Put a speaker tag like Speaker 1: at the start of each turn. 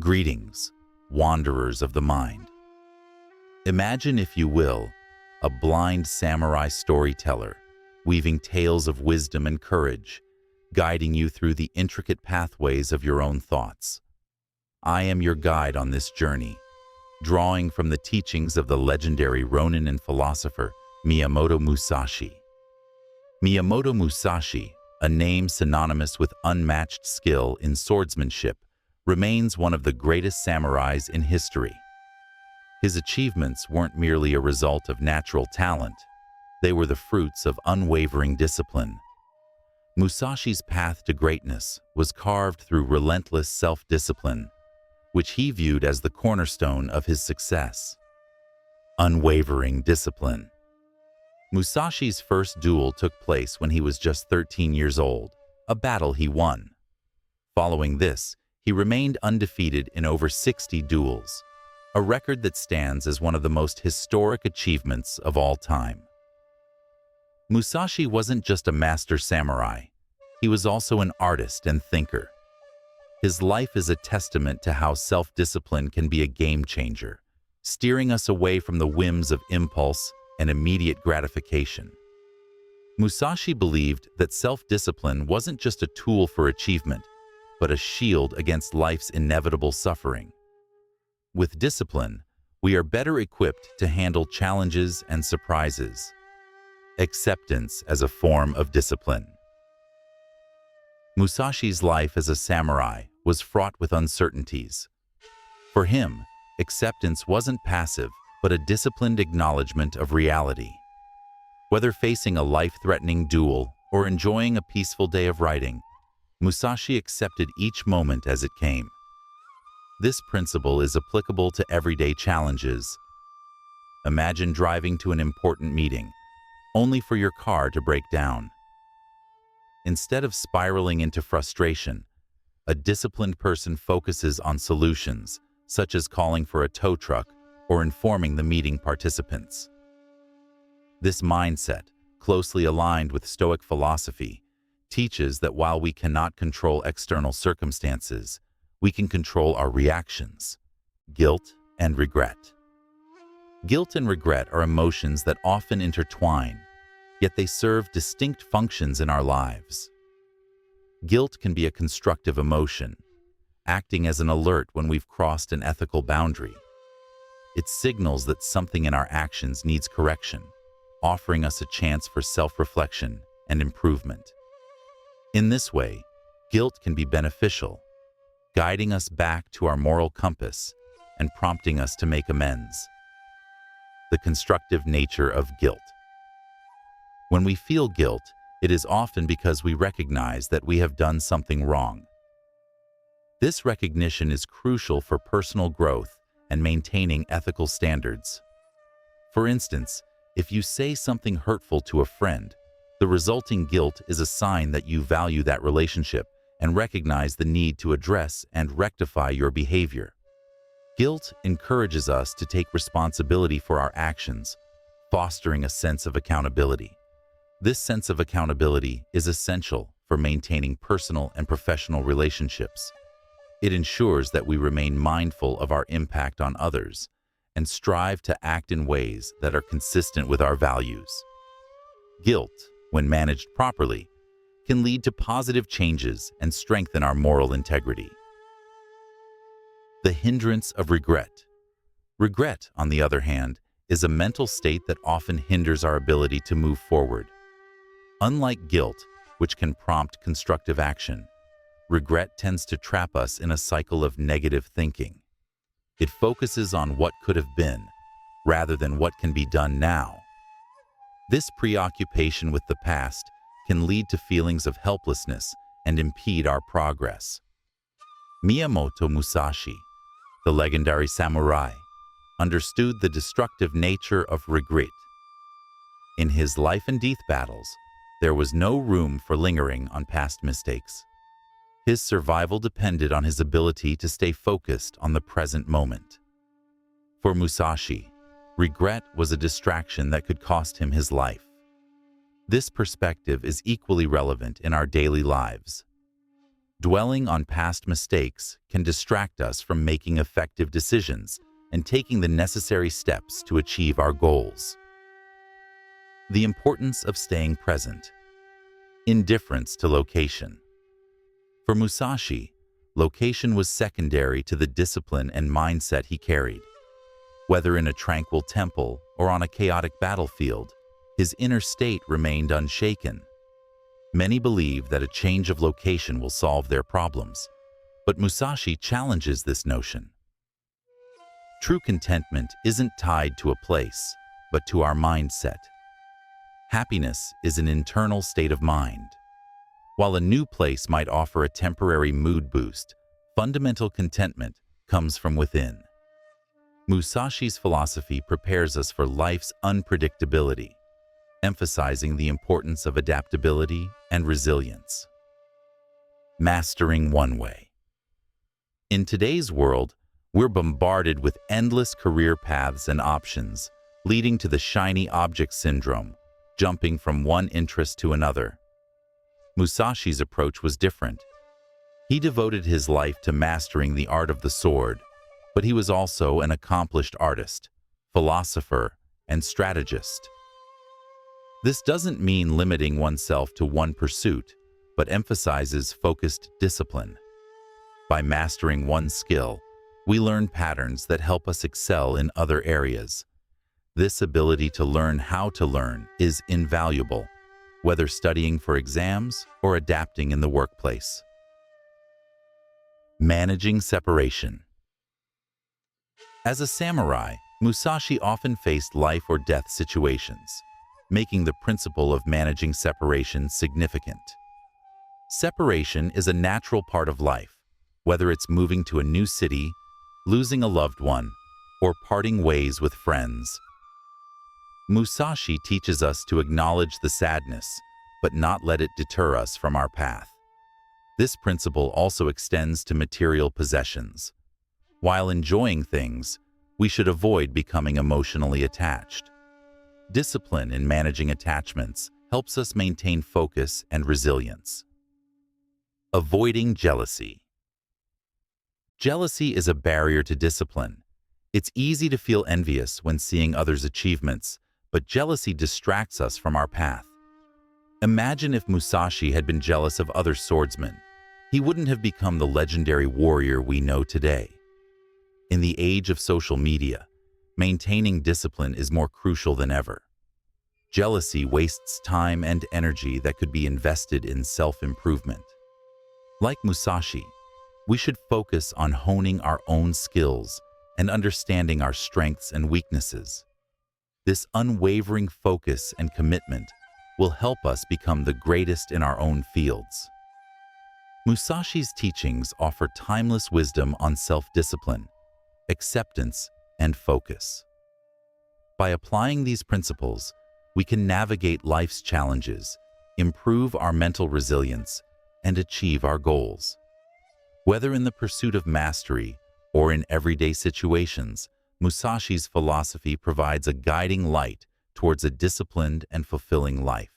Speaker 1: Greetings, wanderers of the mind. Imagine, if you will, a blind samurai storyteller, weaving tales of wisdom and courage, guiding you through the intricate pathways of your own thoughts. I am your guide on this journey, drawing from the teachings of the legendary Ronin and philosopher Miyamoto Musashi. Miyamoto Musashi, a name synonymous with unmatched skill in swordsmanship, remains one of the greatest samurais in history. His achievements weren't merely a result of natural talent, they were the fruits of unwavering discipline. Musashi's path to greatness was carved through relentless self-discipline, which he viewed as the cornerstone of his success. Unwavering discipline. Musashi's first duel took place when he was just 13 years old, a battle he won. Following this, he remained undefeated in over 60 duels, a record that stands as one of the most historic achievements of all time. Musashi wasn't just a master samurai, he was also an artist and thinker. His life is a testament to how self-discipline can be a game-changer, steering us away from the whims of impulse and immediate gratification. Musashi believed that self-discipline wasn't just a tool for achievement, but a shield against life's inevitable suffering. With discipline, we are better equipped to handle challenges and surprises. Acceptance as a form of discipline. Musashi's life as a samurai was fraught with uncertainties. For him, acceptance wasn't passive, but a disciplined acknowledgement of reality. Whether facing a life-threatening duel or enjoying a peaceful day of writing, Musashi accepted each moment as it came. This principle is applicable to everyday challenges. Imagine driving to an important meeting, only for your car to break down. Instead of spiraling into frustration, a disciplined person focuses on solutions, such as calling for a tow truck or informing the meeting participants. This mindset, closely aligned with Stoic philosophy, teaches that while we cannot control external circumstances, we can control our reactions, guilt and regret. Guilt and regret are emotions that often intertwine, yet they serve distinct functions in our lives. Guilt can be a constructive emotion, acting as an alert when we've crossed an ethical boundary. It signals that something in our actions needs correction, offering us a chance for self-reflection and improvement. In this way, guilt can be beneficial, guiding us back to our moral compass and prompting us to make amends. The constructive nature of guilt. When we feel guilt, it is often because we recognize that we have done something wrong. This recognition is crucial for personal growth and maintaining ethical standards. For instance, if you say something hurtful to a friend, the resulting guilt is a sign that you value that relationship and recognize the need to address and rectify your behavior. Guilt encourages us to take responsibility for our actions, fostering a sense of accountability. This sense of accountability is essential for maintaining personal and professional relationships. It ensures that we remain mindful of our impact on others and strive to act in ways that are consistent with our values. Guilt, when managed properly, can lead to positive changes and strengthen our moral integrity. The hindrance of regret. Regret, on the other hand, is a mental state that often hinders our ability to move forward. Unlike guilt, which can prompt constructive action, regret tends to trap us in a cycle of negative thinking. It focuses on what could have been, rather than what can be done now. This preoccupation with the past can lead to feelings of helplessness and impede our progress. Miyamoto Musashi, the legendary samurai, understood the destructive nature of regret. In his life and death battles, there was no room for lingering on past mistakes. His survival depended on his ability to stay focused on the present moment. For Musashi, regret was a distraction that could cost him his life. This perspective is equally relevant in our daily lives. Dwelling on past mistakes can distract us from making effective decisions and taking the necessary steps to achieve our goals. The importance of staying present. Indifference to location. For Musashi, location was secondary to the discipline and mindset he carried. Whether in a tranquil temple or on a chaotic battlefield, his inner state remained unshaken. Many believe that a change of location will solve their problems, but Musashi challenges this notion. True contentment isn't tied to a place, but to our mindset. Happiness is an internal state of mind. While a new place might offer a temporary mood boost, fundamental contentment comes from within. Musashi's philosophy prepares us for life's unpredictability, emphasizing the importance of adaptability and resilience. Mastering one way. In today's world, we're bombarded with endless career paths and options, leading to the shiny object syndrome, jumping from one interest to another. Musashi's approach was different. He devoted his life to mastering the art of the sword, but he was also an accomplished artist, philosopher, and strategist. This doesn't mean limiting oneself to one pursuit, but emphasizes focused discipline. By mastering one skill, we learn patterns that help us excel in other areas. This ability to learn how to learn is invaluable, whether studying for exams or adapting in the workplace. Managing separation. As a samurai, Musashi often faced life or death situations, making the principle of managing separation significant. Separation is a natural part of life, whether it's moving to a new city, losing a loved one, or parting ways with friends. Musashi teaches us to acknowledge the sadness, but not let it deter us from our path. This principle also extends to material possessions. While enjoying things, we should avoid becoming emotionally attached. Discipline in managing attachments helps us maintain focus and resilience. Avoiding jealousy. Jealousy is a barrier to discipline. It's easy to feel envious when seeing others' achievements, but jealousy distracts us from our path. Imagine if Musashi had been jealous of other swordsmen. He wouldn't have become the legendary warrior we know today. In the age of social media, maintaining discipline is more crucial than ever. Jealousy wastes time and energy that could be invested in self-improvement. Like Musashi, we should focus on honing our own skills and understanding our strengths and weaknesses. This unwavering focus and commitment will help us become the greatest in our own fields. Musashi's teachings offer timeless wisdom on self-discipline, acceptance, and focus. By applying these principles, we can navigate life's challenges, improve our mental resilience, and achieve our goals. Whether in the pursuit of mastery or in everyday situations, Musashi's philosophy provides a guiding light towards a disciplined and fulfilling life.